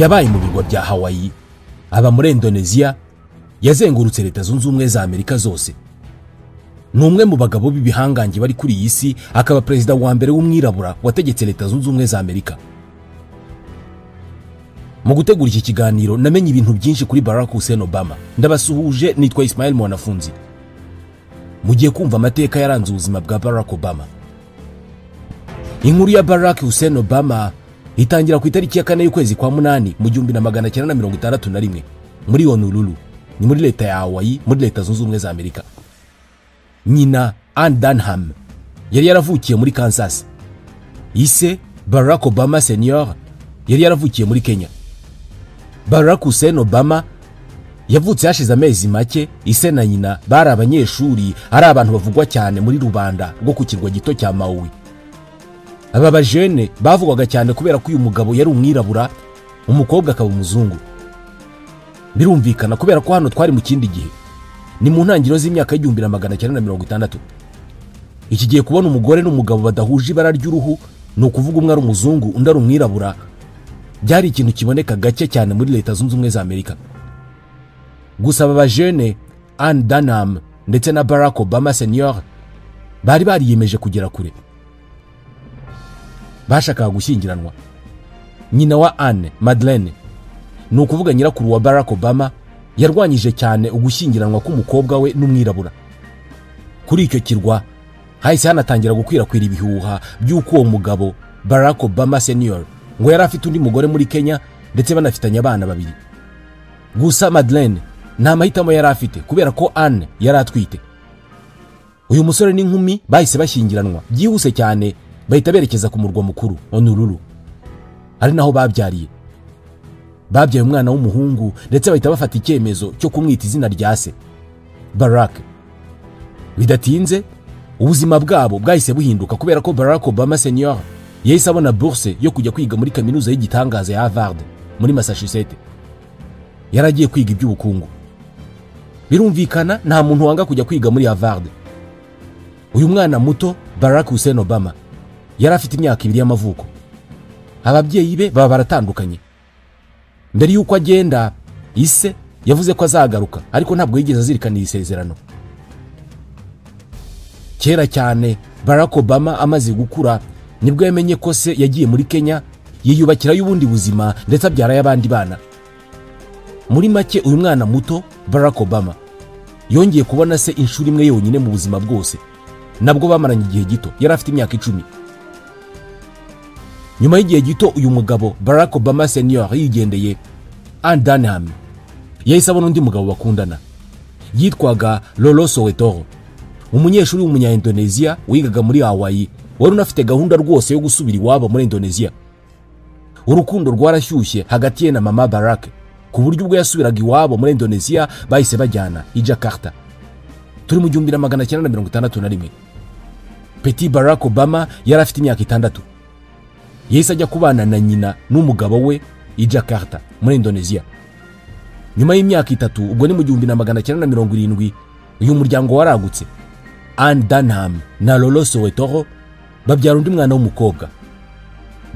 yabaye mu birwa bya Hawaii, aba muri Indonesia, yazengurutse Leta Zunze Ubumwe za Amerika zose. Ni umwe mu bagabo b'ibihangange bari kuri iyi si, akaba perezida wa mbere w'umwirabura wategetse Leta Zunze Ubumwe za Amerika. Mu gutegura iki kiganiro namenye ibintu byinshi kuri Barack Hussein Obama. Ndabasuhuje, nitwa Ismail Mwanafunzi. Mugiye kumva amateka yaranze ubuzima bwa Barack Obama. Inkuru ya Barack Hussein Obama itangira ku itariki ya 4 y'ukwezi kwa munani mu 1961 muri Honolulu, ni muri leta ya Hawaii, muri Leta Zunze Ubumwe za Amerika. Nyina Ann Dunham yari yaravukiye muri Kansas. Ise Barack Obama Senior yari yaravukiye muri Kenya. Barack Hussein Obama yavutse hashize amezi make. Ise na nyina bari abanyeshuri, ari abantu bavugwa cyane muri rubanda rwo ku kirwa gito cya Maui. Aba bajene bavugwaga cyane kubera ko uyu mugabo yari umwirabura, umukobwa akaba umuzungu. Birumvikana kubera ko hano twari mu kindi gihe, ni mu ntangiriro z'imyaka y'1960. Iki gihe kubona umugore n'umugabo badahuje ibara ry'uruhu, no kuvuga umwe ari umuzungu undi ari umwirabura, byari ikintu kiboneka gake cyane muri Leta Zunze Ubumwe za Amerika. Gusa aba bajene Ann Dunham ndetse na Barack Obama Senior bari bariyemeje kugera kure. Bashakaga gushyingiranwa. Nyina wa Anne, Madeleine, ni ukuvuga nyirakuru wa Barack Obama, yarwanyije cyane ugushyingiranwa k'umukobwa we n'umwirabura. Kuri icyo kirwa hahise hanatangira gukwirakwira ibihuha by'uko uwo mugabo Barack Obama Senior ngo yari afite undi mugore muri Kenya, ndetse banafitanye abana babiri. Gusa Madeleine nta mahitamo yari afite kubera ko Anne yari atwite. Uyu musore n'inkumi bahise bashyingiranwa byihuse cyane, bahita berekeza ku murwa mukuru Honolulu, ari naho babyariye. Babyaye umwana w'umuhungu, ndetse bahita bafata icyemezo cyo kumwita izina rya se, Barack. Bidatinze ubuzima bwabo bwahise buhinduka kubera ko Barack Obama Senior yahise abona bourse yo kujya kwiga muri kaminuza y'igitangaza ya Harvard muri Massachusetts. Yaragiye kwiga iby'ubukungu. Birumvikana nta muntu wanga kujya kwiga muri Harvard. Uyu mwana muto Barack Hussein Obama yari afite imyaka 2 y'amavuko. Ababyeyi be baba baratandukanye. Mbere yuko agenda, ise yavuze ko azagaruka, ariko ntabwo yigeze azirikana isezerano. Kera cyane Barack Obama amaze gukura, nibwo yamenye ko se yagiye muri Kenya yiyubakira y'ubundi buzima, ndetse abyara y'abandi bana. Muri make uyu mwana muto Barack Obama yongeye kubona se inshuro imwe yonyine mu buzima bwose, nabwo bamaranye igihe gito. Yari afite imyaka 10. Nyuma y'igihe gito uyu mugabo Barack Obama Senior yigendeye, Ann Dunham yahise abona undi mugabo bakundana yitwaga Lolo Soweto, umunyeshuri w'umunya-Indonesia wigaga muri Hawaii, wari unafite gahunda rwose yo gusubira iwabo muri Indonesia. Urukundo rwarashyushye hagati ye na mama Barack, ku buryo ubwo yasubiraga iwabo muri Indonesia bahise bajyana i Jakarta. Turi mu 1961. Petit Barack Obama yari afite imyaka 6. Yahise ajya kubana na nyina n'umugabo we i Jakarta muri Indonesia. Nyuma y'imyaka 3, ubwo ni mu 1970, uyu muryango waragutse. Ann Dunham na Lolo Soweto babyara undi mwana w'umukobwa.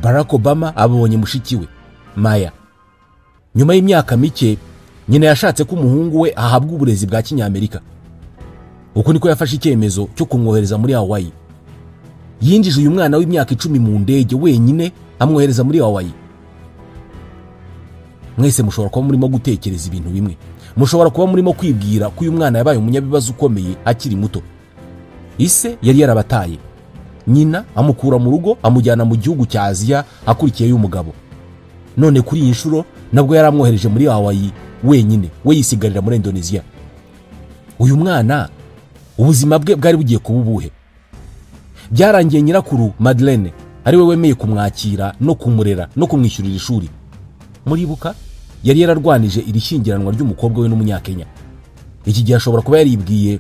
Barack Obama abonye mushiki we Maya. Nyuma y'imyaka mike, nyina yashatse ko umuhungu we ahabwa uburezi bwa Kinyamerika. Uko niko yafashe icyemezo cyo kumwohereza muri Hawaii. Yinjije uyu mwana w'imyaka 10 mu ndege wenyine, amwohereza muri Hawaii. Mwese mushobora kuba murimo gutekereza ibintu bimwe. Mushobora kuba murimo kwibwira ko uyu mwana yabaye umunyabibazo ukomeye akiri muto. Ise yari yarabataye. Nyina amukura mu rugo amujyana mu gihugu cya Aziya akurikiye y'umugabo. None kuri iyi nshuro nabwo yaramwohereje muri Hawaii wenyine, we yisigarira muri Indonesia. Uyu mwana ubuzima bwe bwari bugiye kuba ubuhe? Byarangiye nyirakuru Madeleine ari we wemeye kumwakira no kumurera no kumwishyurira ishuri. Muribuka yari yararwanije iri shyingiranwa ry'umukobwa we n'umunyakenya. Iki gihe ashobora kuba yaribwiye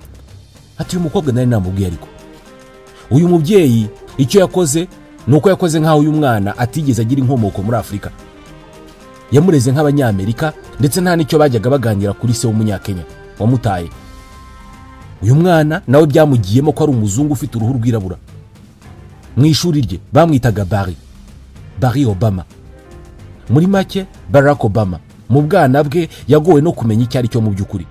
ati uyu mukobwa nari namubwiye, ariko uyu mubyeyi icyo yakoze nuko yakoze nkaho uyu mwana atigeze agira inkomoko muri Afrika. Yamureze nk'abanyamerika, ndetse nta nicyo bajyaga baganira kuri se w'umunyakenya wamutaye. Uyu mwana nawe byamugiyemo ko ari umuzungu ufite uruhu rwirabura. Mu ishuri rye bamwitaga Barry Obama. muri make Barack Obama mu bwana bwe yagowe no kumenya icyo ari cyo mu by'ukuri.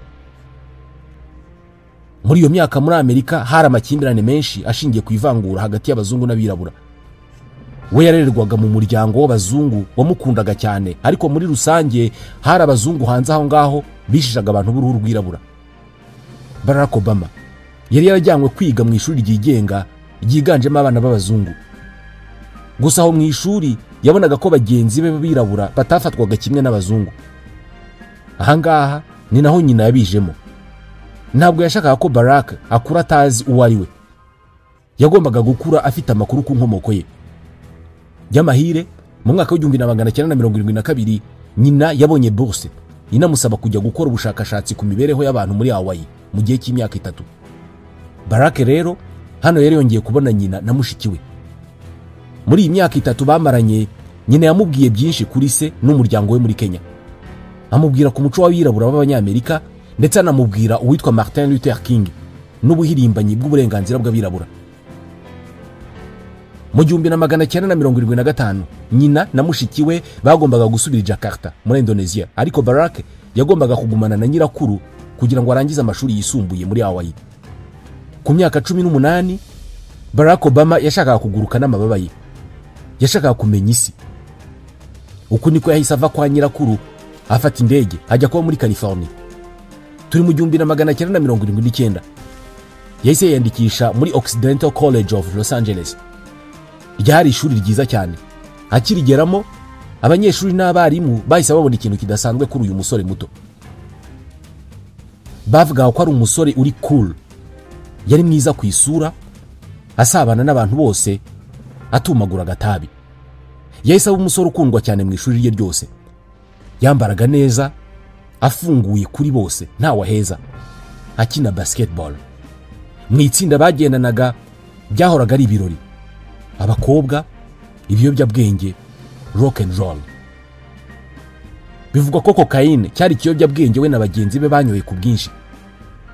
Muri iyo myaka muri Amerika hari amakimbirane menshi ashingiye ku ivangura hagati y'abazungu n'abirabura. We yarererwaga mu muryango w'abazungu wamukundaga cyane, ariko muri rusange hari abazungu hanze aho ngaho bishishaga abantu b'uruhu rwirabura. Barack Obama yari yarajyanywe kwiga mu ishuri ryigenga ryiganjemo abana b'abazungu. Gusa aho mu ishuri yabonaga ko bagenzi be b'abirabura batafatwaga kimwe n'abazungu. Ahangaha ni naho nyina yabijemo. Ntabwo yashakaga ko Barack akura atazi uwo ari we. Yagombaga gukura afite amakuru ku nkomoko ye. By'amahire mu mwaka w'1972 nyina yabonye bourse inamusaba kujya gukora ubushakashatsi ku mibereho y'abantu muri Hawaii mu gihe cy'imyaka 3. Barack rero hano yari yongeye kubona nyina na mushiki we. Muri iyi myaka 3 bamaranye, nyina yamubwiye byinshi kuri se n'umuryango we muri Kenya. Amubwira ku muco w'abirabura b'Abanyamerika ndetse anamubwira uwitwa Martin Luther King n'ubuhirimbanyi bw'uburenganzira bw'abirabura. Mu 1975 nyina na mushiki we bagombaga gusubira i Jakarta muri Indonesia, ariko Barack yagombaga kugumana na nyirakuru kugira ngo arangize amashuri yisumbuye muri Hawaii. Ku myaka 18 Barack Obama yashakaga kuguruka n'amababa ye. Yashakaga kumenya isi. Uku niko yahise ava kwa nyirakuru afata indege ajya kuba muri California. Turi mu 1979 yahise yandikisha muri Occidental College of Los Angeles. Ryari ishuri ryiza cyane. Akirigeramo abanyeshuri n'abarimu bahise babona ikintu kidasanzwe kuri uyu musore muto. Bavuga ko ari umusore uri cool. Yari mwiza ku isura, asabana n'abantu bose, atumagura agatabi. Yahise aba umusore ukundwa cyane mu ishuri rye ryose. Yambaraga neza, afunguye kuri bose, nta waheza. Akina basketball. Mu itsinda bagendanaga byahoraga ari ibirori. Abakobwa, ibiyobyabwenge, rock and roll. Bivugwa ko cocaine cyari ikiyobyabwenge we na bagenzi be banyoye ku bwinshi.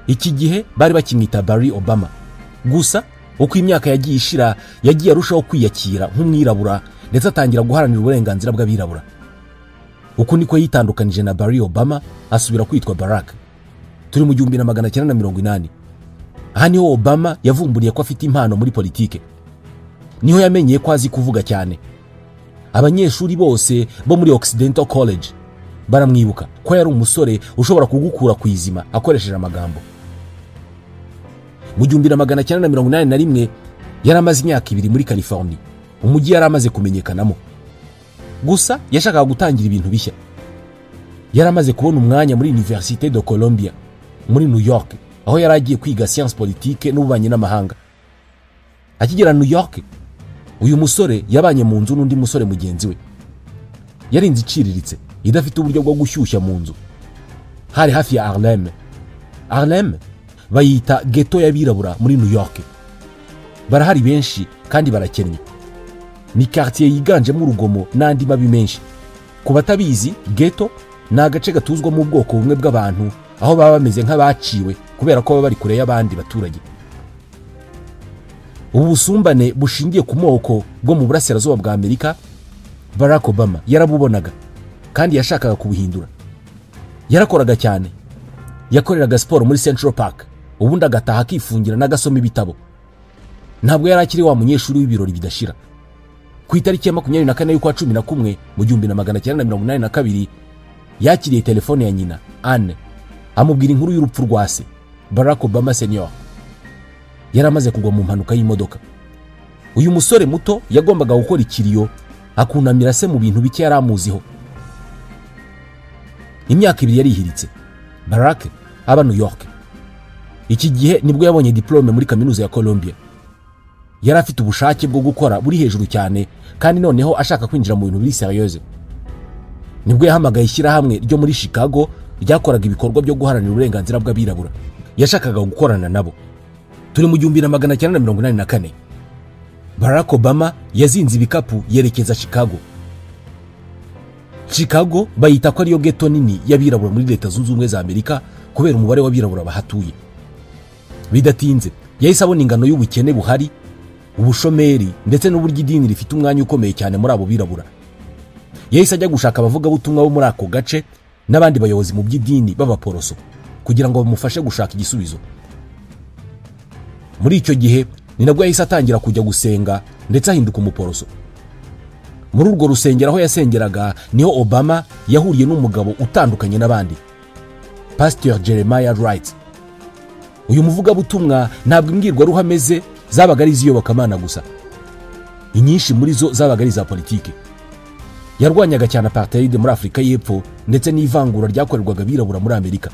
Iki gihe bari bakimwita Barry Obama. Gusa uko imyaka yagiye ishira yagiye arushaho kwiyakira nk'umwirabura ndetse atangira guharanira uburenganzira bw'abirabura. Uko niko yitandukanije na Barry Obama asubira kwitwa Barack. Turi mu 1980. Aha niho Obama yavumburiye ko afite impano muri politike. Niho yamenyeye ko azi kuvuga cyane. Abanyeshuri bose bo muri Occidental College baramwibuka ko yari umusore ushobora kugukura ku izima akoresheje amagambo. Mu 1981 yari amaze imyaka 2 muri California, umujyi yari amaze kumenyekanamo. Gusa yashakaga gutangira ibintu bishya. Yari amaze kubona umwanya muri Université de Columbia muri New York, aho yari agiye kwiga science politique n'ububanyi n'amahanga. Akigera New York, uyu musore yabanye mu nzu n'undi musore mugenzi we. Yari inzu iciriritse idafite uburyo bwo gushyushya mu nzu. Hari hafi ya Harlem. Harlem bayita ghetto y'abirabura muri New York. Barahari benshi kandi barakennye. Ni quartier yiganjemo urugomo n'andi mabi menshi. Ku batabizi, ghetto ni agace gatuzwa mu bwoko bumwe bw'abantu aho baba bameze nk'abaciwe kubera ko baba bari kure y'abandi baturage. Ubu busumbane bushingiye ku moko bwo mu burasirazuba bwa Amerika Barack Obama yarabubonaga kandi yashakaga kubuhindura. Yarakoraga cyane. Yakoreraga siporo muri Central Park, ubundi agataha akifungira n'agasoma ibitabo. Ntabwo yari akiri wa munyeshuri w'ibirori bidashira. Ku itariki ya 24 y'ukwa 11 mu 1982 yakiriye telefone ya nyina Anne amubwira inkuru y'urupfu rwa se Barack Obama Senior. Yari amaze kugwa mu mpanuka y'imodoka. Uyu musore muto yagombaga gukora ikiriyo akunamira se mu bintu bike yari amuziho. Imyaka 2 yarihiritse. Barack aba New York. Iki gihe nibwo yabonye diplome muri kaminuza ya Columbia. Yari afite ubushake bwo gukora buri hejuru cyane kandi noneho ashaka kwinjira mu bintu biri seriöse. Nibwo yahamagaye ishyirahamwe ryo muri Chicago ryakoraga ibikorwa byo guharanira uburenganzira bw'abirabura. Yashakaga gukorana nabo. Turi mu 1984. Barack Obama yazinze ibikapu yerekeza Chicago. Chicago bayita ko ariyo ghetto nini y'abirabura muri Leta Zunze Ubumwe za Amerika kubera umubare w'abirabura bahatuye. Bidatinze yahise abona ingano y'ubukene buhari, ubushomeri ndetse n'uburyo idini rifite umwanya ukomeye cyane muri abo birabura. yahise ajya gushaka abavugabutumwa bo muri ako gace n'abandi bayobozi mu by'idini b'abaporoso kugira ngo bamufashe gushaka igisubizo. Muri icyo gihe ni nabwo yahise atangira kujya gusenga ndetse ahinduka umuporoso. Muri urwo rusengero aho yasengeraga niho Obama yahuriye n'umugabo utandukanye n'abandi, Pastor Jeremiah Wright. Uyu muvugabutumwa ntabwo imbwirwaruhame ze zabaga ari iz'iyobokamana gusa, inyinshi muri zo zabaga ari iza politike. Yarwanyaga cyane apartheid muri Afurika y'Epfo ndetse n'ivangura ryakorerwaga abirabura muri Amerika.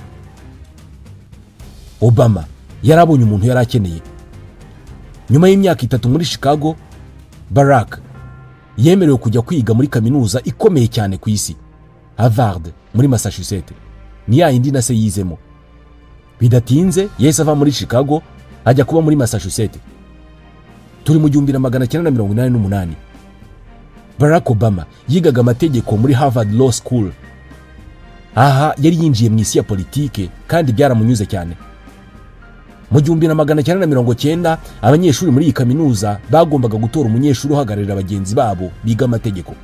Obama yarabonye umuntu yari akeneye. Nyuma y'imyaka 3 muri Chicago, Barack yemerewe kujya kwiga muri kaminuza ikomeye cyane ku isi, Harvard muri Massachusetts. Ni ya yindi na se yizemo. Bidatinze yahise ava muri Chicago ajya kuba muri Massachusetts. Turi mu 1988. Barack Obama yigaga amategeko muri Harvard Law School. Aha yari yinjiye mu isi ya politike kandi byaramunyuze cyane. Mu 1990 abanyeshuri muri iyi kaminuza bagombaga gutora umunyeshuri uhagararira abagenzi babo biga amategeko.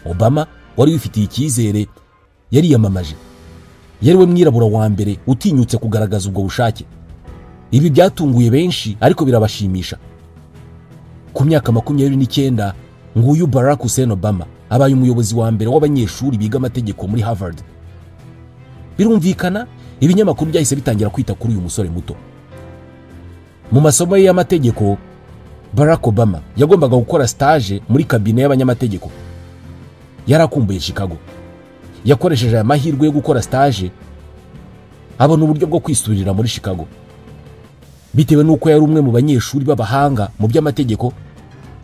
Obama wari wifitiye icyizere yari yamamaje. Yari we mwirabura wa mbere utinyutse kugaragaza ubwo bushake. Ibi byatunguye benshi ariko birabashimisha. Ku myaka 29 nguyu Barack Hussein Obama abaye umuyobozi wa mbere w'abanyeshuri biga amategeko muri Harvard. Birumvikana ibinyamakuru byahise bitangira kwita kuri uyu musore muto. Mu masomo ye y'amategeko, Barack Obama yagombaga gukora stage muri kabine y'abanyamategeko. Yarakumbuye Chicago. Yakoresheje aya mahirwe yo gukora stage abona uburyo bwo kwisubirira muri Chicago. Bitewe nuko yari umwe mu banyeshuri b'abahanga mu by'amategeko,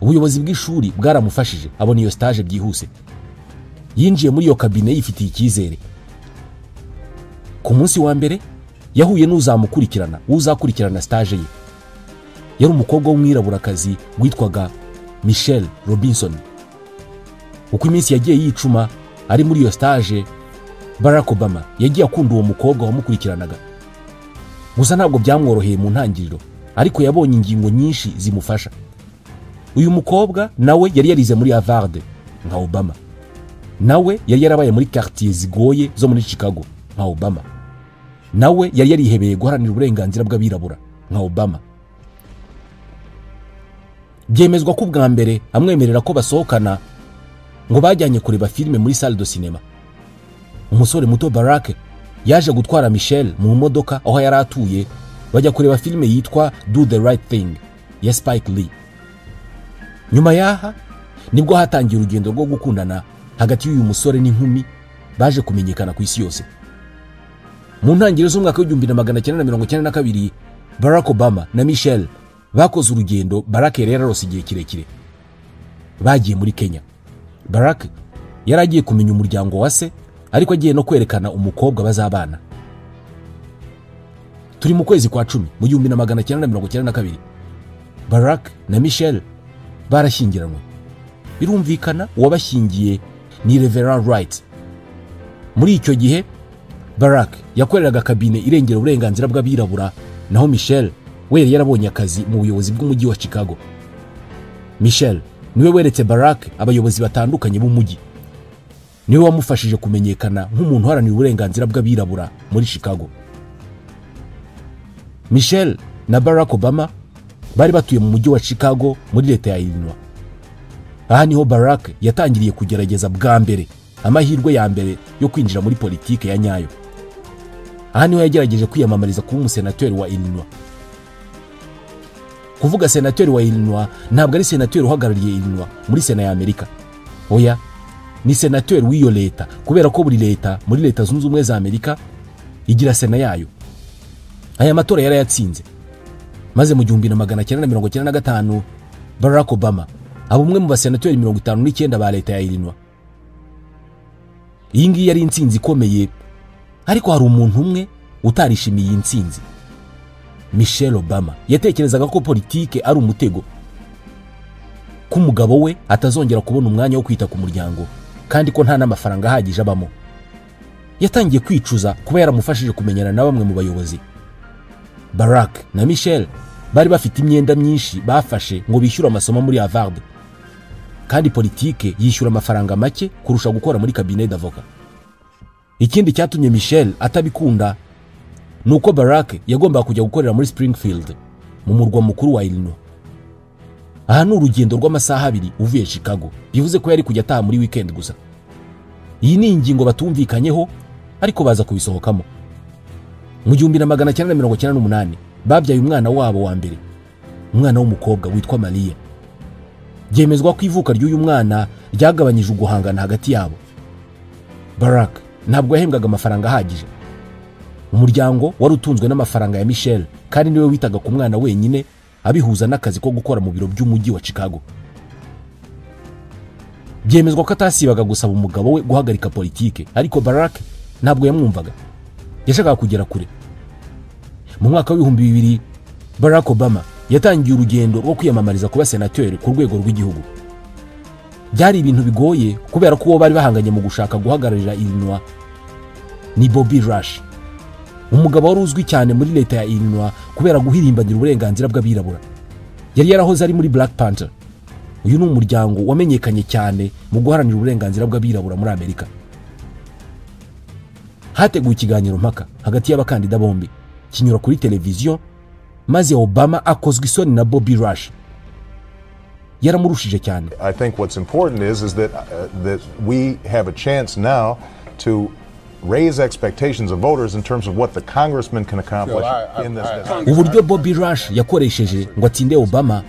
ubuyobozi bw'ishuri bwaramufashije abona iyo stage byihuse. Yinjiye muri iyo kabine yifitiye icyizere. Ku munsi wa mbere yahuye uzakurikirana stage ye. Yari umukobwa w'umwiraburakazi witwaga Michelle Robinson. Uko iminsi yagiye yicuma ari muri iyo stage, Barack Obama yagiye akunda uwo mukobwa wamukurikiranaga. Gusa ntabwo byamworoheye mu ntangiriro, ariko yabonye ingingo nyinshi zimufasha. Uyu mukobwa nawe yari yarize muri Harvard nka Obama. Nawe yari yarabaye muri quartier zigoye zo muri Chicago nka Obama. Nawe yari yarihebeye guharanira uburenganzira bw'abirabura nka Obama. Byemezwa ko bwa mbere amwemerera ko basohokana ngo bajyanye kureba filime muri salle de cinéma. Umusore muto Barack yaje gutwara Michelle mu modoka aho yari atuye, bajya kureba filime yitwa Do the Right Thing ya Spike Lee. Nyuma yaha nibwo hatangiye urugendo rwo gukundana hagati y'uyu musore n'inkumi baje kumenyekana ku isi yose. Mu ntangiriro z'umwaka w'1992, Barack Obama na Michelle bakoze urugendo. Barack yari yararose igihe kirekire. Bagiye muri Kenya. Barack yari agiye kumenya umuryango wa se, ariko agiye no kwerekana umukobwa bazabana. Turi mu kwezi kwa 10 mu 1992. Barack na Michelle barashyingiranwe. Birumvikana uwabashyingiye ni Reverend Wright. Muri icyo gihe Barack yakoreraga kabine irengera uburenganzira bw'abirabura, naho Michelle we yari yarabonye akazi mu buyobozi bw'umujyi wa Chicago. Michelle niwe weretse Barack abayobozi batandukanye b'umujyi. Niwe wamufashije kumenyekana nk'umuntu uharanira uburenganzira bw'abirabura muri Chicago. Michelle na Barack Obama bari batuye mu mujyi wa Chicago muri leta ya Illinois. Aha niho Barack yatangiriye kugerageza bwa mbere amahirwe ya mbere yo kwinjira muri politike ya nyayo. Aha niho yagerageje kwiyamamariza kuba umusenateri wa Illinois. Kuvuga senateri wa Illinois ntabwo ari senateri uhagarariye Illinois muri Sena ya Amerika. Oya, ni senateri w'iyo leta, kubera ko buri leta muri Leta Zunze Ubumwe za Amerika igira sena yayo. Aya matora yari yatsinze. Maze mu 1995 Barack Obama aba umwe mu basenateri 59 ba leta ya Illinois. Iyi ngiyi yari intsinzi ikomeye, ariko hari umuntu umwe utarishimiye iyi ntsinzi. Michelle Obama yatekerezaga ko politike ari umutego, ko umugabo we atazongera kubona umwanya wo kwita ku muryango, kandi ko nta n'amafaranga ahagije abamo. Yatangiye kwicuza kuba yaramufashije kumenyana na bamwe mu bayobozi. Barack na Michelle bari bafite imyenda myinshi bafashe ngo bishyure amasomo muri Harvard. kandi politike yishyura amafaranga make kurusha gukora muri cabinet d'avocat. Ikindi cyatumye Michelle atabikunda nuko Barack yagombaga kujya gukorera muri Springfield mu murwa mukuru wa Illinois. Aha ni urugendo rw'amasaha 2 uvuye Chicago, bivuze ko yari kujya ataha muri weekend gusa. Iyi ni ingingo batumvikanyeho ariko baza kubisohokamo. Mu 1998 babyaye umwana wabo wa mbere, umwana w'umukobwa witwa Maria. Byemezwa ko ivuka ry'uyu mwana ryagabanyije uguhangana hagati yabo. Barack ntabwo yahembwaga amafaranga ahagije. Umuryango wari utunzwe n'amafaranga ya Michelle kandi niwe witaga ku mwana wenyine, abihuza n'akazi ko gukora mu biro by'umujyi wa Chicago. Byemezwa ko atasibaga gusaba umugabo we guhagarika politike, ariko Barack ntabwo yamwumvaga. Yashakaga kugera kure. Mu mwaka wa 2000 Barack Obama yatangiye urugendo rwo kwiyamamariza kuba senateur ku rwego rw'igihugu. Byari ibintu bigoye kubera ko bari bahanganye mu gushaka guhagararira Illinois ni Bobby Rush, umugabo wari uzwi cyane muri leta ya Illinois kubera guhirimbanira uburenganzira bw'abirabura. Yari yarahoze ari muri Black Panther. Uyu ni umuryango wamenyekanye cyane mu guharanira uburenganzira bw'abirabura muri Amerika. Hateguwe ikiganiro mpaka hagati y'abakandida bombi, kinyura kuri televiziyo, maze Obama akozwe isoni na Bobby Rush. Yaramurushije cyane. I think what's important is that we have a chance now to raise expectations of voters in terms of what the congressman can accomplish in this. Uburyo Bobby Rush yakoresheje ngo atinde Obama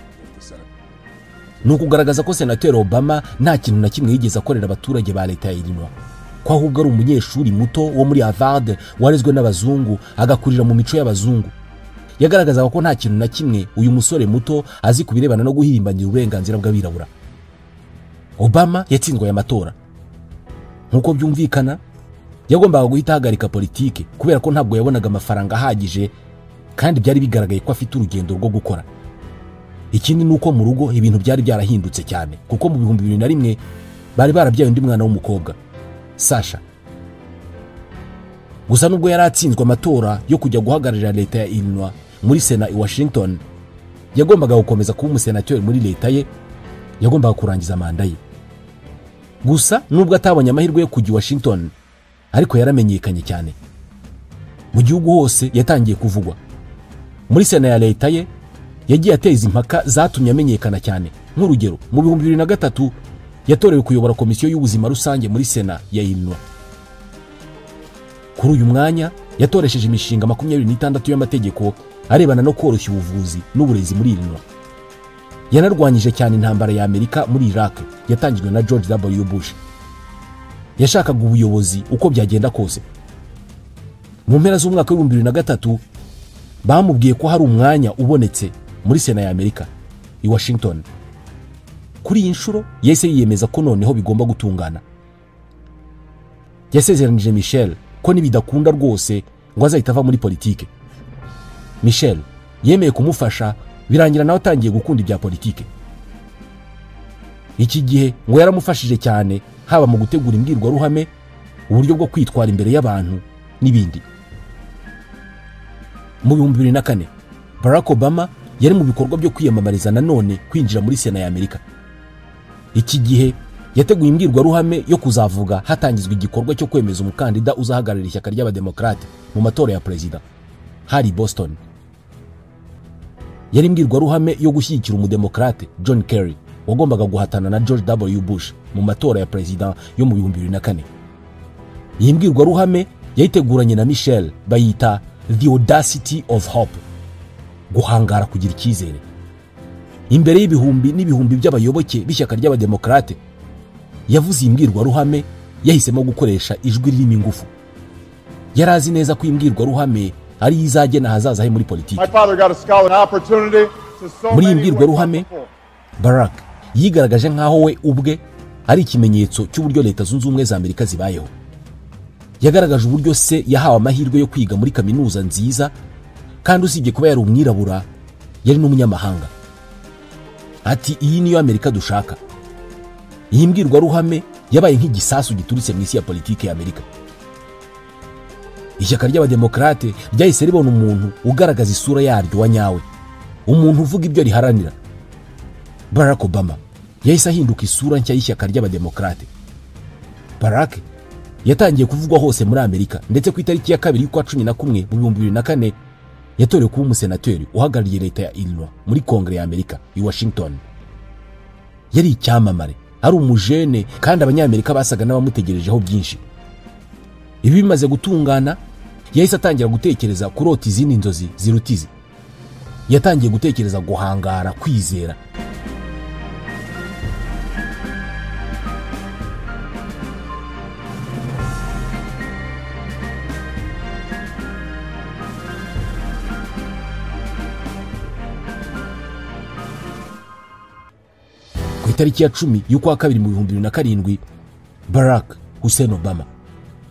nuko kugaragaza ko senateur Obama nta kintu na kimwe yigeze akorera abaturage ba leta ya Illinois, ko ahubwo ari umunyeshuri muto wo muri Harvard warezwe n'abazungu agakurira mu mico y'abazungu. Yagaragazaga ko nta kintu na kimwe uyu musore muto azi kubirebana no guhirimbanira uburenganzira bw'abirabura. Obama yatsinzwe aya matora. Nkuko byumvikana, yagombaga guhita ahagarika politike kubera ko ntabwo yabonaga amafaranga ahagije kandi byari bigaragaye ko afite urugendo rwo gukora. Ikindi nuko mu rugo ibintu byari byarahindutse cyane, kuko mu 2001 bari barabyaye undi mwana w'umukobwa, Sasha. Gusa nubwo yari atsinzwe amatora yo kujya guhagararira leta ya Illinois muri Sena i Washington, yagombaga gukomeza kuba umusenateur muri leta ye, yagombaga kurangiza manda ye. Gusa nubwo atabonye amahirwe yo kujya Washington, ariko yaramenyekanye cyane. Mu gihugu hose yatangiye kuvugwa. Muri Sena ya leta ye yagiye ateza impaka zatumye amenyekana cyane. Nk'urugero, mu 2003 yatorewe kuyobora komisiyo y'ubuzima rusange muri Sena ya Illinois. Kuri uyu mwanya yatoresheje imishinga 26 y'amategeko arebana no koroshya ubuvuzi n'uburezi muri Illinois. Yanarwanyije cyane intambara ya Amerika muri Iraq yatangijwe na George W. Bush. Yashakaga ubuyobozi uko byagenda kose. Mu mpera z'umwaka wa 2003 bamubwiye ko hari umwanya ubonetse muri Sena ya Amerika i Washington. Kuri iyi nshuro yese yiyemeza ko noneho bigomba gutungana. Yasezeranije Michelle ko nibidakunda rwose ngo azahita ava muri politike. Michelle yemeye kumufasha, birangira nawe atangiye gukunda ibya politike. Iki gihe ngo yaramufashije cyane, haba mu gutegura imbwirwaruhame, uburyo bwo kwitwara imbere y'abantu n'ibindi. Mu 2004 Barack Obama yari mu bikorwa byo kwiyamamariza nanone kwinjira muri Sena ya Amerika. Iki gihe yateguye imbwirwaruhame yo kuzavuga hatangizwa igikorwa cyo kwemeza umukandida uzahagararira ishyaka ry'abademokrate mu matora ya perezida, hari Boston. Yari imbwirwaruhame yo gushyigikira umudemokrate John Kerry wagombaga guhatana na George W. Bush mu matora ya perezida yo mu 2004. Iyi mbwirwaruhame yayiteguranye na Michelle, bayita The Audacity of Hope, guhangara kugira icyizere. Imbere y'ibihumbi n'ibihumbi by'abayoboke b'ishyaka ry'abademokrate, yavuze imbwirwaruhame yahisemo gukoresha ijwi ririmo ingufu. Yarazi neza ko imbwirwaruhame ari izagena hazaza he muri politiki. Muri imbwirwaruhame Barack yigaragaje nkaho we ubwe ari ikimenyetso cy'uburyo leta zunze ubumwe za Amerika zibayeho. Yagaragaje uburyo se yahawe amahirwe yo kwiga muri kaminuza nziza, kandi usibye kuba yari umwirabura yari n'umunyamahanga. Ati iyi niyo Amerika dushaka. Iyi mbwirwaruhame yabaye nk'igisasu gituritse mu isi ya politiki ya Amerika. Ishyaka ry'abademokrate ryahise ribona umuntu ugaragaza isura yaryo wa nyawe, umuntu uvuga ibyo riharanira, Barack Obama. yahise ahinduka isura nshya y'ishyaka ry'abademokrate. Barack yatangiye kuvugwa hose muri Amerika, ndetse ku itariki ya 2 y'ukwa 11 mu 2004 yatorewe kuba umusenateri uhagarariye leta ya Illinois muri Kongere ya Amerika i Washington. Yari icyamamare, ari umujene, kandi abanyamerika basaga n'abamutegerejeho byinshi. Ibi bimaze gutungana, yahise atangira gutekereza kurota izindi nzozi zirutizi. Yatangiye gutekereza guhangara, kwizera. Ku itariki ya 10 y'ukwa 2 mu 2007, Barack Hussein Obama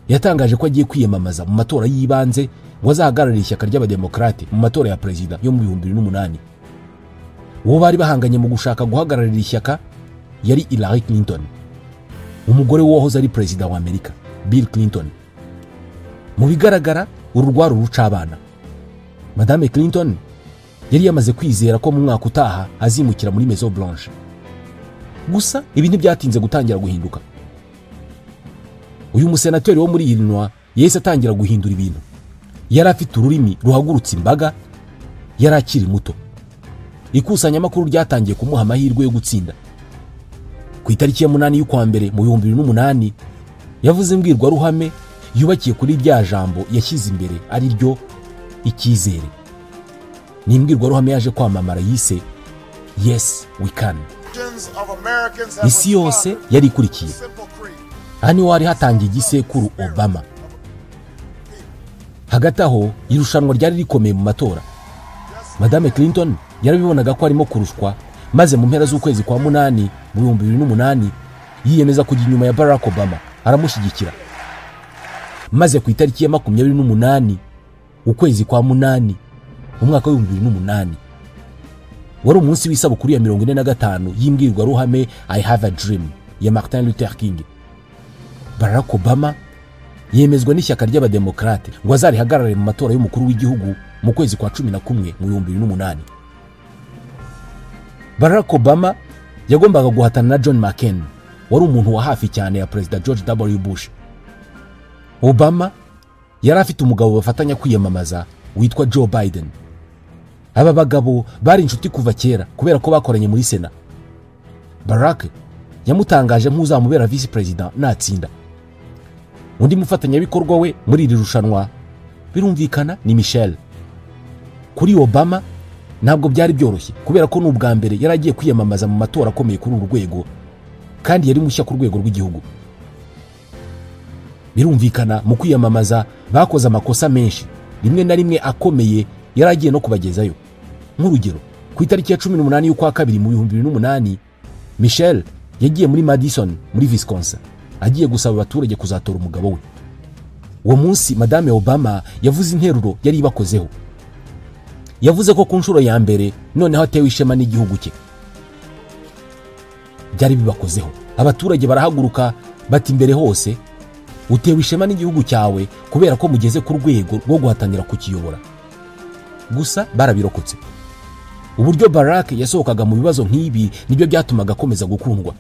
yatangaje ko agiye kwiyamamaza mu matora y'ibanze ngo azahagararira ishyaka ry'abademokrate mu matora ya perezida yo mu 2008. Uwo bari bahanganye mu gushaka guhagararira ishyaka yari Hillary Clinton, umugore w'uwahoze ari perezida wa Amerika Bill Clinton. Mu bigaragara uru rwari urucabana. Madame Clinton yari yamaze kwizera ko mu mwaka utaha azimukira muri Maison Blanche. Gusa ibi ntibyatinze gutangira guhinduka. Uyu musenateri wo muri Illinois yahise atangira guhindura ibintu. Yari afite ururimi ruhagurutse imbaga, yari akiri muto. Ikusanyamakuru ryatangiye kumuha amahirwe yo gutsinda. Ku itariki ya 8 y'ukwa mbere mu 2008 yavuze imbwirwaruhame yubakiye kuri rya jambo yashyize imbere, ari ryo icyizere. Ni imbwirwaruhame yaje kwamamara yise Yes We Can. Isi yose yari ikurikiye. Hano wari hatangiye igisekuru Obama. Hagati aho irushanwa ryari rikomeye mu matora. Madame Clinton yarabibonaga ko arimo kurushwa, maze mu mpera z'ukwezi kwa 8 mu 2008 yiyemeza kujya inyuma ya Barack Obama aramushyigikira. Maze ku itariki ya 28 ukwezi kwa 8 mu mwaka wa 2008 wari umunsi w'isabukuru ya 45 y'imbwirwaruhame I Have a Dream ya Martin Luther King. Barack Obama yemezwa n'ishyaka ry'abademokrate ngo azarihagarare mu matora y'umukuru w'igihugu mu kwezi kwa 11 mu 2008. Barack Obama yagombaga guhatana na John McCain, wari umuntu wa hafi cyane ya Perezida George W. Bush. Obama yari afite umugabo bafatanya kwiyamamaza witwa Joe Biden. Aba bagabo bari inshuti kuva kera kubera ko bakoranye muri Sena. Barack yamutangaje nk'uzamubera vice president natsinda. Undi mufatanyabikorwa we muri iri rushanwa birumvikana ni Michelle. Kuri Obama ntabwo byari byoroshye kubera ko n'ubwa mbere yaragiye kwiyamamaza mu matora akomeye kuri uru rwego, kandi yari mushya ku rwego rw'igihugu. Birumvikana mu kwiyamamaza bakoze amakosa menshi, rimwe na rimwe akomeye yaragiye no kubagezayo. Nk'urugero, ku itariki ya 18 y'ukwa 2 mu 2008 Michelle yagiye muri Madison muri Wisconsin agiye gusaba abaturage kuzatora umugabo we. Uwo munsi Madame Obama yavuze interuro yari ibakozeho. Yavuze ko ku nshuro ya mbere noneho atewe ishema n'igihugu cye. Byari bibakozeho. Abaturage barahaguruka bati imbere hose, utewe ishema n'igihugu cyawe kubera ko mugeze ku rwego rwo guhatanira kukiyobora. Gusa barabirokotse. Uburyo Barack yasohokaga mu bibazo nk'ibi nibyo byatumaga akomeza gukundwa.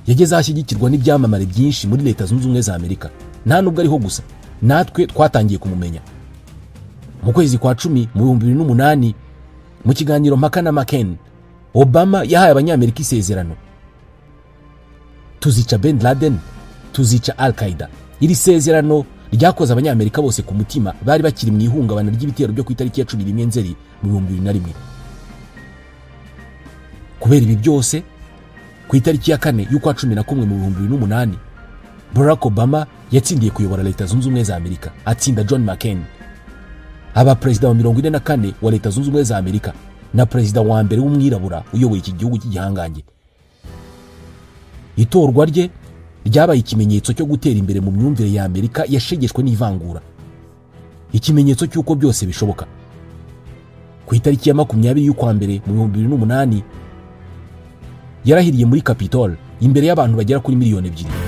Yageze ashyigikirwa n'ibyamamare byinshi muri Leta Zunze Ubumwe za Amerika. Nta nubwo ariho gusa, natwe twatangiye kumumenya. Mu kwezi kwa 10 mu 2008 mu kiganiro mpaka na McCain, Obama yahaye abanyamerika isezerano: tuzica Ben Laden, tuzica Al-Qaeda. Iri sezerano ryakoze abanyamerika bose ku mutima, bari bakiri mu ihungabana ry'ibitero byo ku itariki ya 11 Nzeri mu 2001. Kubera ibi byose, ku itariki ya 4 y'ukwa 11 mu 2008 Barack Obama yatsindiye kuyobora Leta Zunze Ubumwe za Amerika, atsinda John McCain. Aba perezida wa 44 wa Leta Zunze Ubumwe za Amerika na perezida wa mbere w'umwirabura uyoboye iki gihugu cy'igihangange. Itorwa rye ryabaye ikimenyetso cyo gutera imbere mu myumvire ya Amerika yashegeshwe n'ivangura, ikimenyetso cy'uko byose bishoboka. Ku itariki ya 20 y'ukwa mbere mu 2008 yarahiriye muri Capitol imbere y'abantu bagera kuri miliyoni 2.